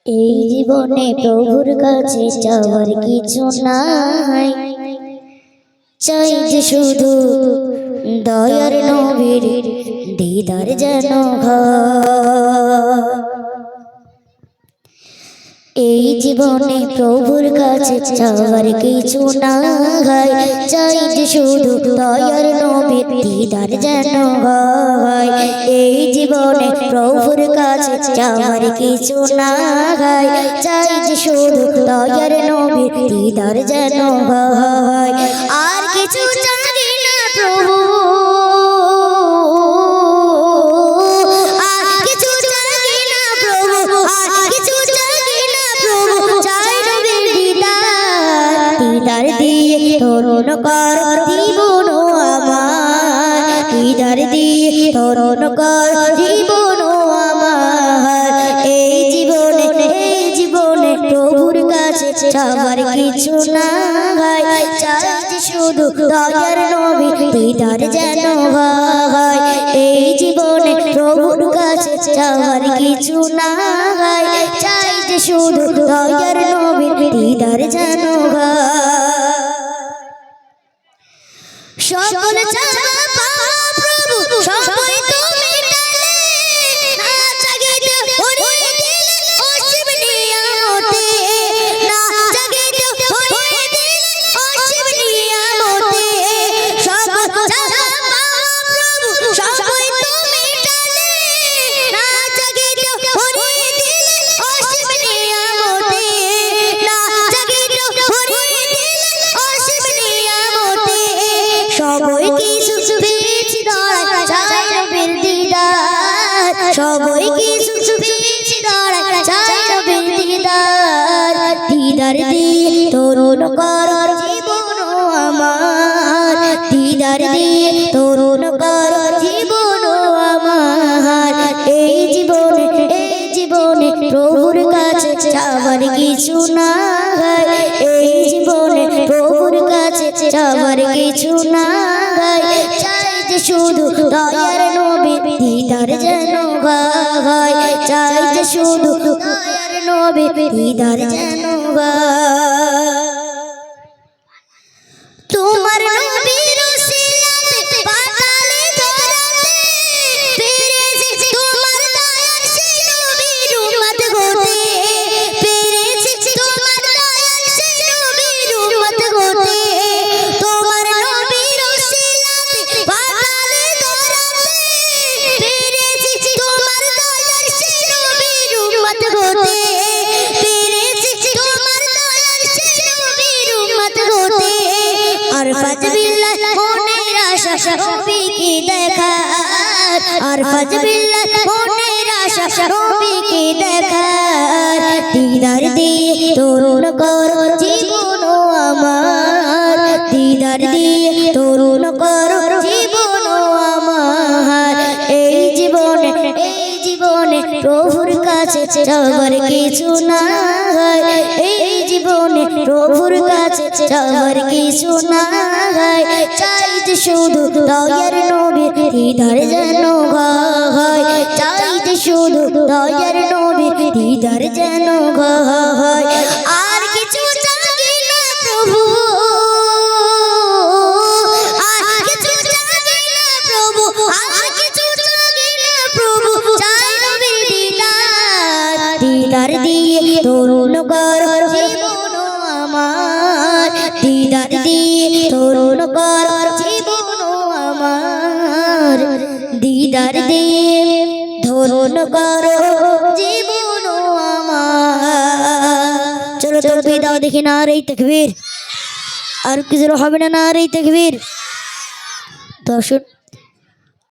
এই জীবনে প্রভুর কাছে চাওয়ার কিছু নাই, চাই যে শুধু দয়ার নবীর দিদার যেন হয়। এই জীবনে প্রভুর কাছে চাওয়ার কিছু নাই, চাই যে শুধু দয়ার নবীর দিদার যেন হয়। এই জীবনে প্রভুর কাছে চাওয়ার কিছু নাই, চাই যে শুধু দয়ার নবীর দিদার যেন হয়। আর কিছু চাই না প্রভু, ধরুন কর জীবন আমার, দিদার দিয়ে ধরুন কর জীবন আমার। এই জীবনে প্রভুর কাছে চাওয়ার কিছু নাই, চাই যে শুধু দয়ার নবী দিদার যেন হয়। এই জীবনে প্রভুর কাছে চাওয়ার কিছু নাই, চাই যে শুধু দয়ার নবী দিদার যেন হয়। সকল চাওয়া পাওয়া প্রভু সবই তুমি ডালে, না জাগিতে ভরিয়ে দিলে অসীম নিয়ামতে, না জাগিতে ভরিয়ে দিলে অসীম নিয়ামতে। সকল চাওয়া পাওয়া প্রভু সবই তুমি ডালে, না জাগিতে ভরিয়ে দিলে অসীম নিয়ামতে, না জাগিতে ভরিয়ে দিলে অসীম নিয়ামতে। সবই কিছু পেয়েছি দয়ায় চাই নবীর দিদার, সবই কিছু পেয়েছি দয়ায় চাই নবীর দিদার। দিদার দিয়ে তরুণ কর জীবন আমার, দিদার দিয়ে তরুণ কর জীবন আমার। এই জীবনে প্রভুর কাছে চাওয়ার কিছু নাই, এই জীবনে প্রভুর কাছে চাওয়ার কিছু নাই, চাই যে শুধু দয়ার নবীর দিদার যেন হয়। চাই যে শুধু দয়ার নবীর দিদার যেন হয়। তোমার নবীর উসিলাতে পাতালে ধরাতে পেরেছি, তোমার দয়ার সেই নবীর উম্মত হতে পেরেছি, তোমার দয়ার সেই নবীর উম্মত হতে। তোমার নবীর উসিলাতে পাতালে ধরাতে পেরেছি, তোমার দয়ার সেই নবীর উম্মত হতে পেরেছি, তোমার দয়ার সেই নবীর উম্মত হতে। আর ফাজবিল্লাহ মনের আশা নবীকে দেখার, আর ফাজবিল্লাহ মনের আশা নবীকে দেখার। দিদার দিয়ে তরুণ কর জীবন আমার, দিদার দিয়ে তরুণ কর জীবন আমার। এই জীবনে প্রভুর কাছে চাওয়ার কিছু নাই, এই জীবনে প্রভুর কাছে চাওয়ার কিছু নাই, চাই যে শুধু দয়ার নবীর দিদার যেন হয়। চাই যে শুধু দয়ার নবীর দিদার যেন হয়। আর কিছু চাই না প্রভু, আর কিছু চাই না প্রভু, আর কিছু চাই না প্রভু, চাই নবীর দিদার। দিদার দিয়ে তরুণ কর জীবন আমার, দিদার দিয়ে তরুণ কর জীবন আমার। দিদার দিয়ে তরুণ কর জীবন আমার। চলো তকবীর দাও দেখি, নারে তাকবীর। আর কিছু হবে না, নারে তাকবীর। দর্শক